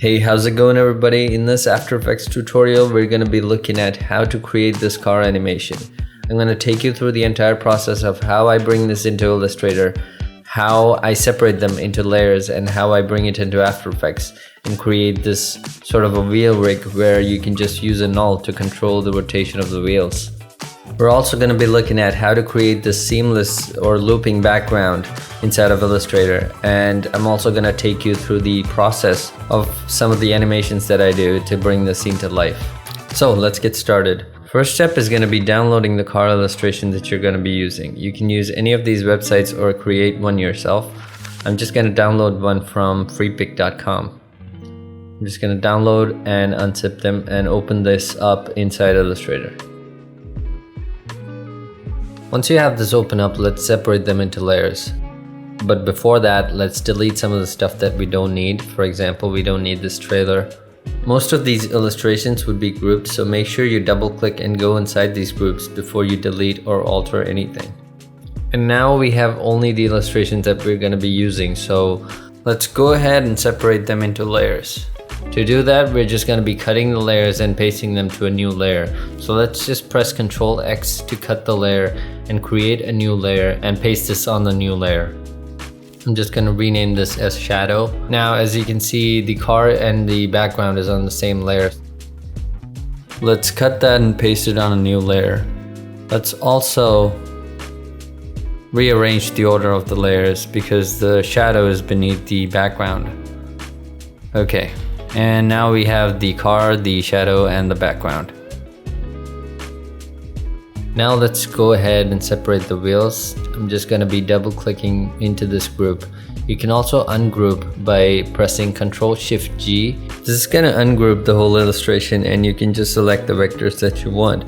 Hey, how's it going everybody? In this After Effects tutorial, we're going to be looking at how to create this car animation. I'm going to take you through the entire process of how I bring this into Illustrator, how I separate them into layers, and how I bring it into After Effects and create this sort of a wheel rig where you can just use a null to control the rotation of the wheels. We're also going to be looking at how to create this seamless or looping background inside of Illustrator, and I'm also going to take you through the process of some of the animations that I do to bring the scene to life. So let's get started. First step is going to be downloading the car illustration that you're going to be using. You can use any of these websites or create one yourself. I'm just going to download one from freepik.com. I'm just going to download and unzip them and open this up inside Illustrator. Once you have this open up, let's separate them into layers. But before that, let's delete some of the stuff that we don't need. For example, we don't need this trailer. Most of these illustrations would be grouped, so make sure you double click and go inside these groups before you delete or alter anything. And now we have only the illustrations that we're going to be using, so let's go ahead and separate them into layers. To do that, we're just going to be cutting the layers and pasting them to a new layer. So let's just press Ctrl X to cut the layer and create a new layer and paste this on the new layer. I'm just going to rename this as shadow. Now, as you can see, the car and the background is on the same layer. Let's cut that and paste it on a new layer. Let's also rearrange the order of the layers because the shadow is beneath the background. Okay. And now we have the car, the shadow, and the background. Now let's go ahead and separate the wheels. I'm just going to be double clicking into this group. You can also ungroup by pressing Ctrl-Shift-G. This is going to ungroup the whole illustration and you can just select the vectors that you want.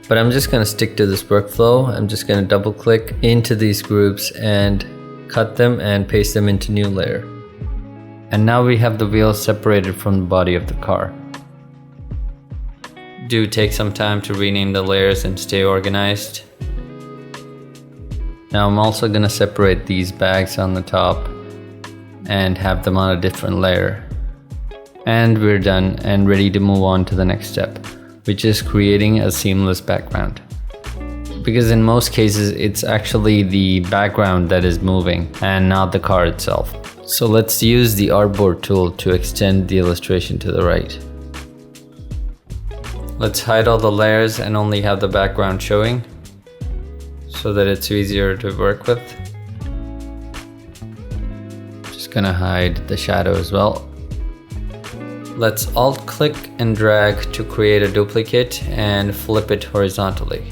But I'm just going to stick to this workflow. I'm just going to double click into these groups and cut them and paste them into new layer. And now we have the wheels separated from the body of the car. Do take some time to rename the layers and stay organized. Now I'm also going to separate these bags on the top and have them on a different layer. And we're done and ready to move on to the next step, which is creating a seamless background. Because in most cases it's actually the background that is moving and not the car itself. So let's use the artboard tool to extend the illustration to the right. Let's hide all the layers and only have the background showing so that it's easier to work with. Just gonna hide the shadow as well. Let's alt click and drag to create a duplicate and flip it horizontally.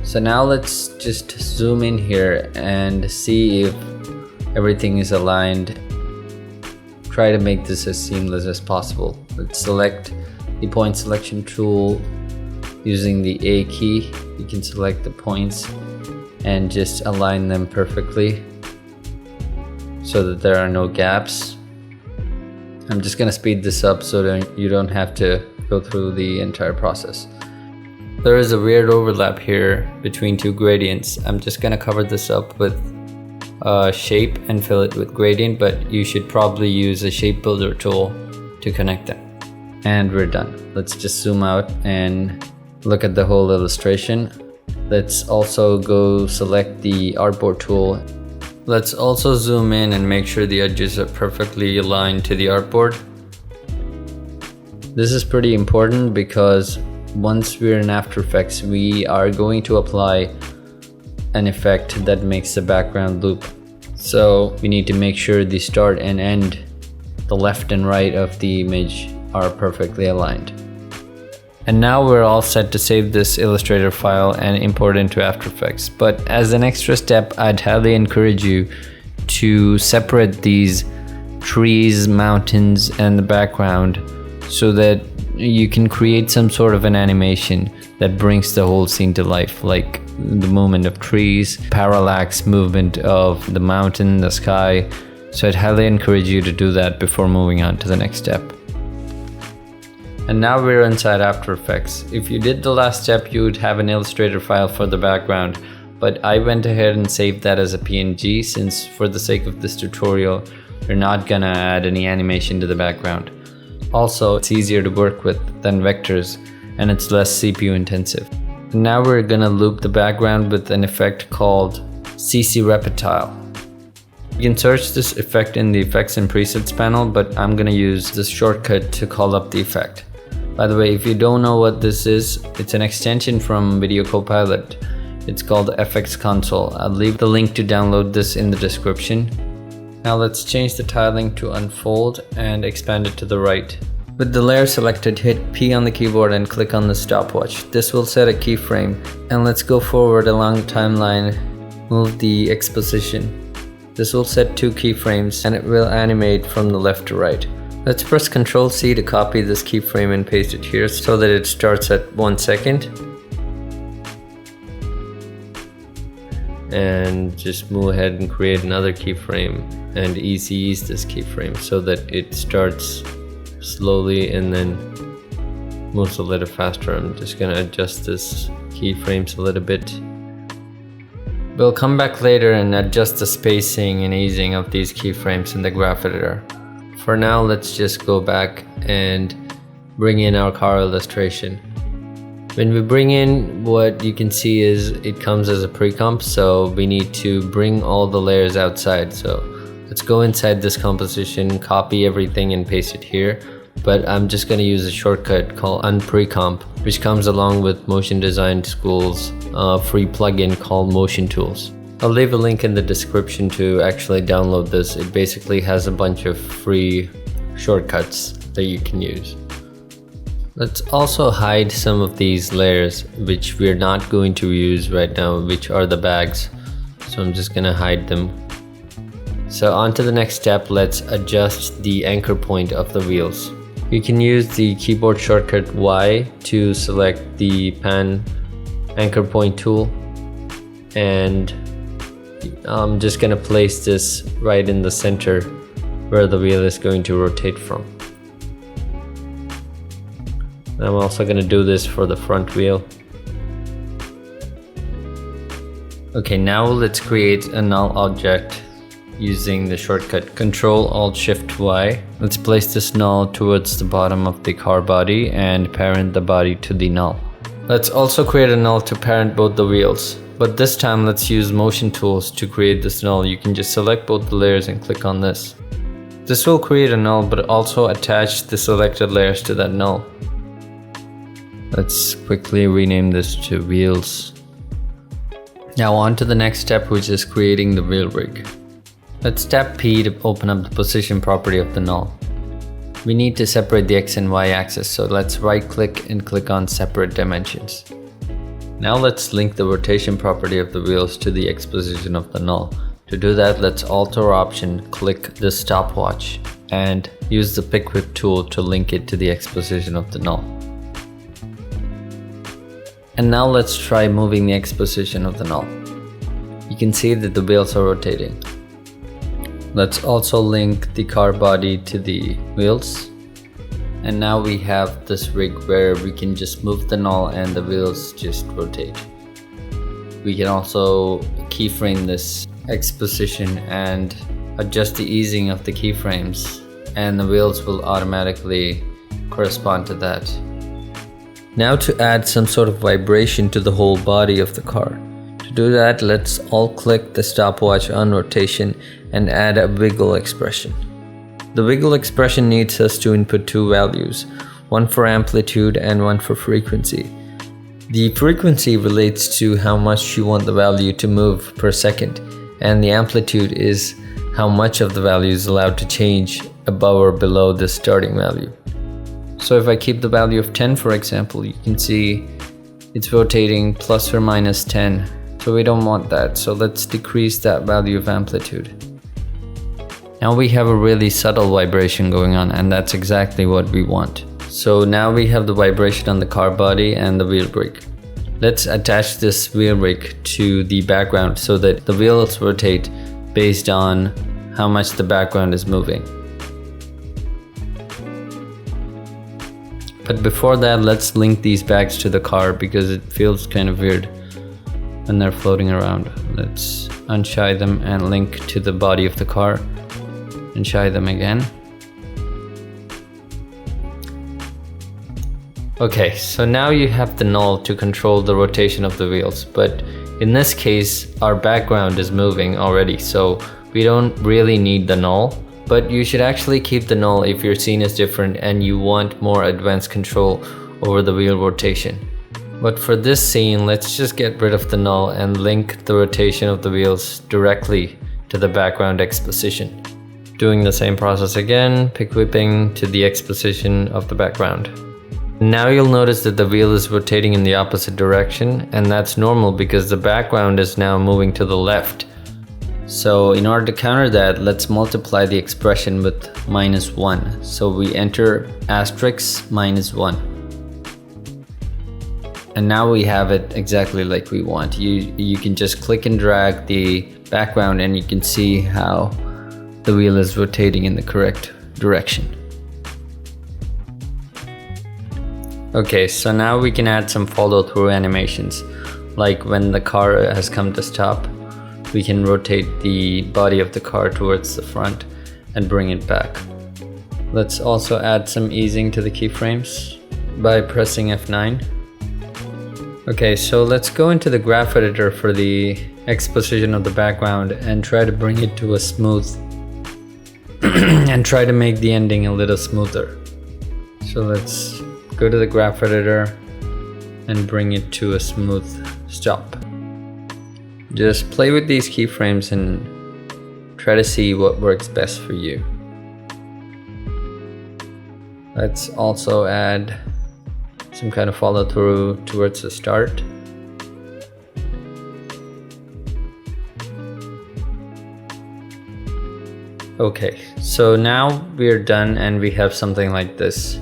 So now let's just zoom in here and see if everything is aligned. Try to make this as seamless as possible. Let's select the point selection tool using the A key. You can select the points and just align them perfectly so that there are no gaps. I'm just gonna speed this up so that you don't have to go through the entire process. There is a weird overlap here between two gradients. I'm just gonna cover this up with shape and fill it with gradient, but you should probably use a shape builder tool to connect them. And we're done. Let's just zoom out and look at the whole illustration. Let's also go select the artboard tool. Let's also zoom in and make sure the edges are perfectly aligned to the artboard. This is pretty important because once we're in After Effects, we are going to apply an effect that makes the background loop. So we need to make sure the start and end, the left and right of the image, are perfectly aligned. And now we're all set to save this Illustrator file and import into After Effects. But as an extra step, I'd highly encourage you to separate these trees, mountains, and the background so that you can create some sort of an animation that brings the whole scene to life, like the movement of trees, parallax movement of the mountain, the sky. So I'd highly encourage you to do that before moving on to the next step. And now we're inside After Effects. If you did the last step, you would have an Illustrator file for the background, but I went ahead and saved that as a PNG since for the sake of this tutorial, You're not gonna add any animation to the background. Also, it's easier to work with than vectors, and it's less CPU intensive. Now we're gonna loop the background with an effect called CC Reptile. You can search this effect in the effects and presets panel, but I'm gonna use this shortcut to call up the effect. By the way, if you don't know what this is, it's an extension from Video Copilot. It's called FX Console. I'll leave the link to download this in the description. Now let's change the tiling to unfold and expand it to the right. With the layer selected, hit P on the keyboard and click on the stopwatch. This will set a keyframe. And let's go forward along the timeline, move the exposition. This will set 2 keyframes and it will animate from the left to right. Let's press Ctrl C to copy this keyframe and paste it here so that it starts at 1 second. And just move ahead and create another keyframe and easy ease this keyframe so that it starts slowly and then moves a little faster. I'm just gonna adjust this keyframes a little bit. We'll come back later and adjust the spacing and easing of these keyframes in the graph editor. For now, let's just go back and bring in our car illustration. When we bring in, what you can see is it comes as a pre-comp, so we need to bring all the layers outside. So let's go inside this composition, copy everything and paste it here. But I'm just going to use a shortcut called unprecomp, which comes along with Motion Design School's free plugin called Motion Tools. I'll leave a link in the description to actually download this. It basically has a bunch of free shortcuts that you can use. Let's also hide some of these layers which we're not going to use right now, which are the bags. So I'm just going to hide them. So on to the next step, let's adjust the anchor point of the wheels. You can use the keyboard shortcut Y to select the pan anchor point tool, and I'm just gonna place this right in the center where the wheel is going to rotate from. I'm also gonna do this for the front wheel. Okay, now let's create a null object using the shortcut Ctrl-Alt-Shift-Y. Let's place this null towards the bottom of the car body and parent the body to the null. Let's also create a null to parent both the wheels. But this time let's use Motion Tools to create this null. You can just select both the layers and click on this. This will create a null, but also attach the selected layers to that null. Let's quickly rename this to wheels. Now on to the next step, which is creating the wheel rig. Let's tap P to open up the position property of the null. We need to separate the X and Y axis, so let's right click and click on Separate Dimensions. Now let's link the rotation property of the wheels to the X position of the null. To do that, let's Alt or Option click the stopwatch and use the Pick Whip tool to link it to the X position of the null. And now let's try moving the X position of the null. You can see that the wheels are rotating. Let's also link the car body to the wheels. And now we have this rig where we can just move the null and the wheels just rotate. We can also keyframe this X position and adjust the easing of the keyframes, and the wheels will automatically correspond to that. Now to add some sort of vibration to the whole body of the car. To do that, let's alt click the stopwatch on rotation and add a wiggle expression. The wiggle expression needs us to input 2 values, one for amplitude and one for frequency. The frequency relates to how much you want the value to move per second, and the amplitude is how much of the value is allowed to change above or below the starting value. So if I keep the value of 10, for example, you can see it's rotating plus or minus 10. So we don't want that, so let's decrease that value of amplitude. Now we have a really subtle vibration going on, and that's exactly what we want. So now we have the vibration on the car body and the wheel rig. Let's attach this wheel rig to the background so that the wheels rotate based on how much the background is moving. But before that, let's link these bags to the car because it feels kind of weird when they're floating around. Let's unshy them and link to the body of the car and try them again. Okay, so now you have the null to control the rotation of the wheels, but in this case our background is moving already, so we don't really need the null, but you should actually keep the null if your scene is different and you want more advanced control over the wheel rotation. But for this scene, let's just get rid of the null and link the rotation of the wheels directly to the background X position. Doing the same process again, pick whipping to the X position of the background. Now you'll notice that the wheel is rotating in the opposite direction, and that's normal because the background is now moving to the left. So in order to counter that, let's multiply the expression with -1. So we enter asterisk -1. And now we have it exactly like we want. You can just click and drag the background and you can see how the wheel is rotating in the correct direction. Okay, so now we can add some follow-through animations. Like when the car has come to stop, we can rotate the body of the car towards the front and bring it back. Let's also add some easing to the keyframes by pressing F9. Okay, so let's go into the graph editor for the X position of the background and try to bring it to a smooth and try to make the ending a little smoother. So let's go to the graph editor and bring it to a smooth stop. Just play with these keyframes and try to see what works best for you. Let's also add some kind of follow through towards the start. Okay, so now we're done and we have something like this.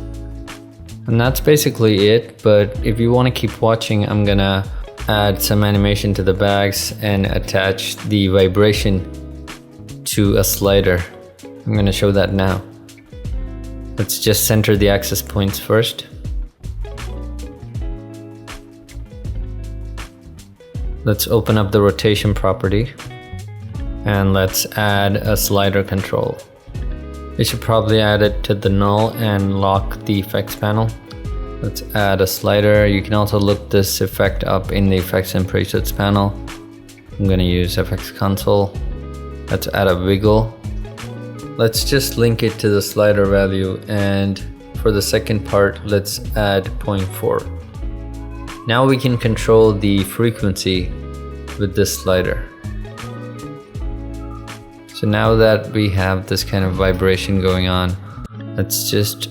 And that's basically it, but if you want to keep watching, I'm gonna add some animation to the bags and attach the vibration to a slider. I'm gonna show that now. Let's just center the access points first. Let's open up the rotation property and let's add a slider control. We should probably add it to the null and lock the effects panel. Let's add a slider. You can also look this effect up in the effects and presets panel. I'm gonna use FX console. Let's add a wiggle. Let's just link it to the slider value, and for the second part, let's add 0.4. Now we can control the frequency with this slider. So now that we have this kind of vibration going on, let's just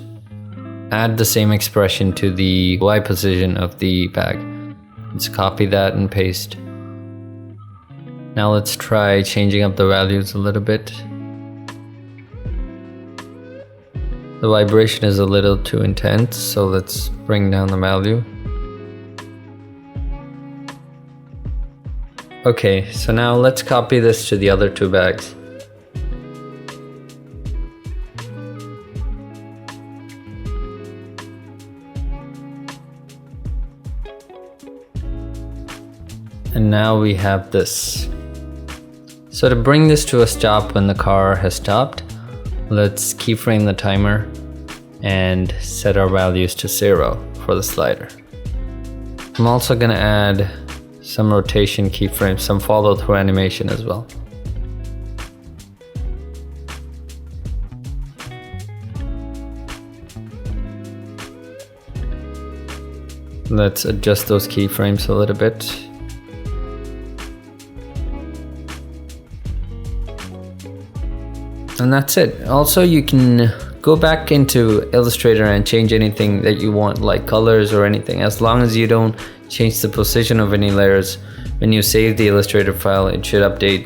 add the same expression to the Y position of the bag. Let's copy that and paste. Now let's try changing up the values a little bit. The vibration is a little too intense, so let's bring down the value. Okay, so now let's copy this to the other two bags. And now we have this. So to bring this to a stop when the car has stopped, let's keyframe the timer and set our values to 0 for the slider. I'm also gonna add some rotation keyframes, some follow through animation as well. Let's adjust those keyframes a little bit. And that's it. Also, you can go back into Illustrator and change anything that you want, like colors or anything, as long as you don't change the position of any layers. When you save the Illustrator file, it should update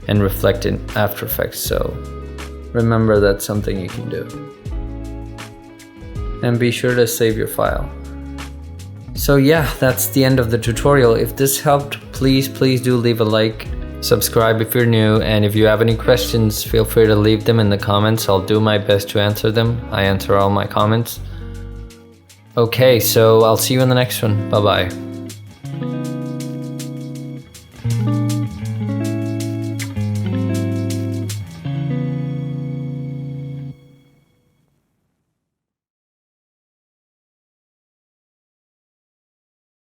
and reflect in After Effects. So remember, that's something you can do. And be sure to save your file. So yeah, that's the end of the tutorial. If this helped, please do leave a like. Subscribe if you're new, and if you have any questions, feel free to leave them in the comments. I'll do my best to answer them. I answer all my comments. Okay, so I'll see you in the next one. Bye bye.